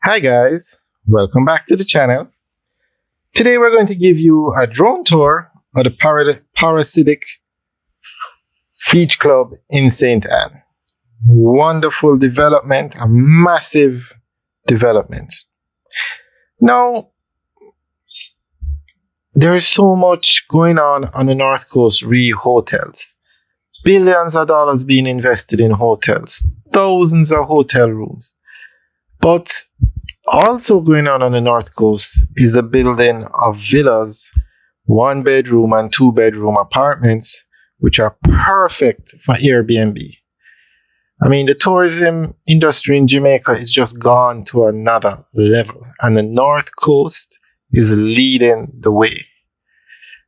Hi guys, welcome back to the channel. Today we're going to give you a drone tour of the Paradisiac Beach Club in St. Anne. Wonderful development, a massive development. Now, there is so much going on the North Coast hotels. Billions of dollars being invested in hotels, thousands of hotel rooms. But also going on the North Coast is the building of villas, one bedroom and two bedroom apartments, which are perfect for Airbnb. I mean, the tourism industry in Jamaica is just gone to another level, and the North Coast is leading the way.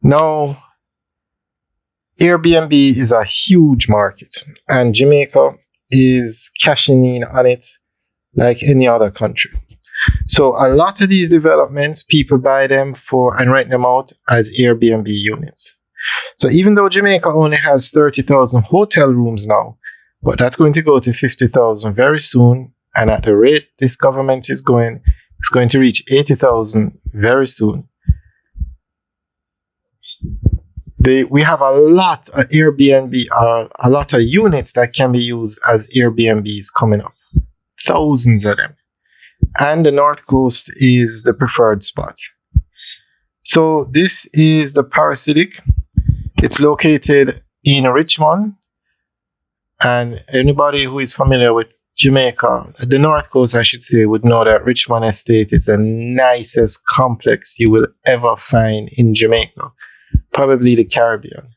Now, Airbnb is a huge market, and Jamaica is cashing in on it like any other country. So a lot of these developments, people buy them for and rent them out as Airbnb units. So even though Jamaica only has 30,000 hotel rooms now, but that's going to go to 50,000 very soon. And at the rate this government is going, it's going to reach 80,000 very soon. We have a lot of Airbnb, a lot of units that can be used as Airbnbs coming up. Thousands of them. And the North Coast is the preferred spot. So this is the Paradisiac. It's located in Richmond. And anybody who is familiar with Jamaica, the North Coast, I should say, would know that Richmond Estate is the nicest complex you will ever find in Jamaica, probably the Caribbean.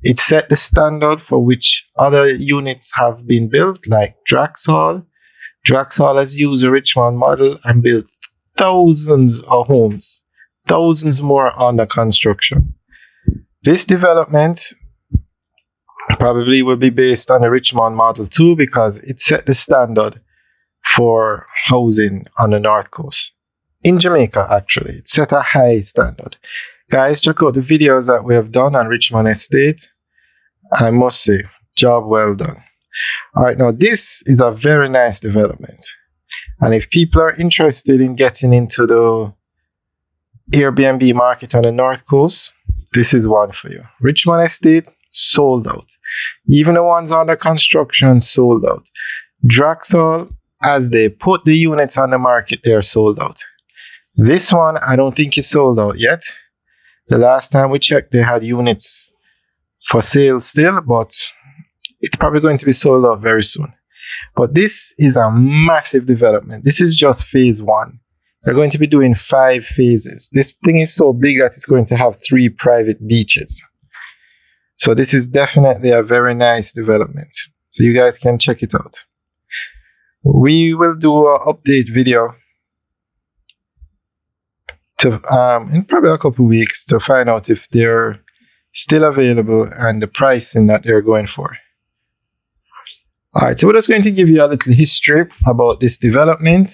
It set the standard for which other units have been built, like Draxall. Draxall has used the Richmond model and built thousands of homes, thousands more under construction. This development probably will be based on the Richmond model too, because it set the standard for housing on the North Coast. In Jamaica, actually, it set a high standard. Guys, check out the videos that we have done on Richmond Estate. I must say, job well done. All right, now this is a very nice development. And if people are interested in getting into the Airbnb market on the North Coast, this is one for you. Richmond Estate, sold out. Even the ones under construction, sold out. Draxall, as they put the units on the market, they are sold out. This one, I don't think is sold out yet. The last time we checked, they had units for sale still, but it's probably going to be sold out very soon. But this is a massive development. This is just phase one. They're going to be doing 5 phases. This thing is so big that it's going to have 3 private beaches. So this is definitely a very nice development. So you guys can check it out. We will do an update video to in probably a couple of weeks to find out if they're still available and the pricing that they're going for. Alright, so we're just going to give you a little history about this development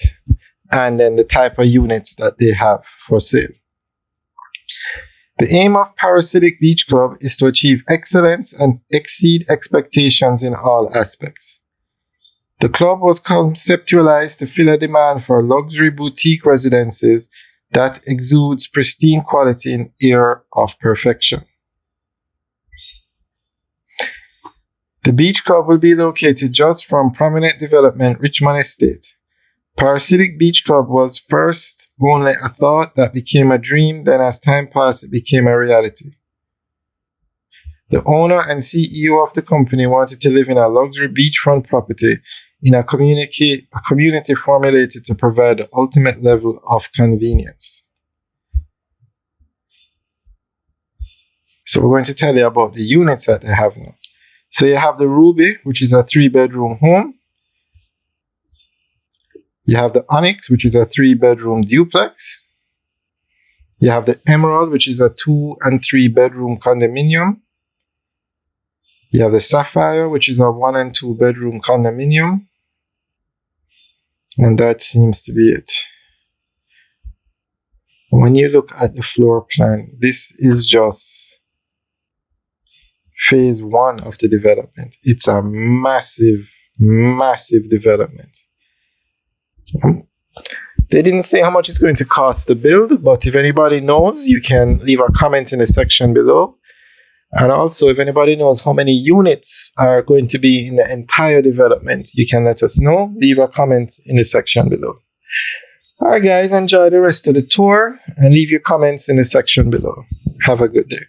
and then the type of units that they have for sale. The aim of Paradisiac Beach Club is to achieve excellence and exceed expectations in all aspects. The club was conceptualized to fill a demand for luxury boutique residences that exudes pristine quality and air of perfection. The beach club will be located just from prominent development Richmond Estate. Paradisiac Beach Club was first only a thought that became a dream, then as time passed it became a reality. The owner and CEO of the company wanted to live in a luxury beachfront property in a community formulated to provide the ultimate level of convenience. So we're going to tell you about the units that they have now. So you have the Ruby, which is a 3-bedroom home. You have the Onyx, which is a 3-bedroom duplex. You have the Emerald, which is a 2- and 3-bedroom condominium. You have the Sapphire, which is a 1- and 2-bedroom condominium. And that seems to be it. When you look at the floor plan, this is just phase one of the development. It's a massive, massive development. They didn't say how much it's going to cost to build, but if anybody knows, you can leave a comment in the section below. And also, if anybody knows how many units are going to be in the entire development, you can let us know. Leave a comment in the section below. All right, guys, enjoy the rest of the tour and leave your comments in the section below. Have a good day.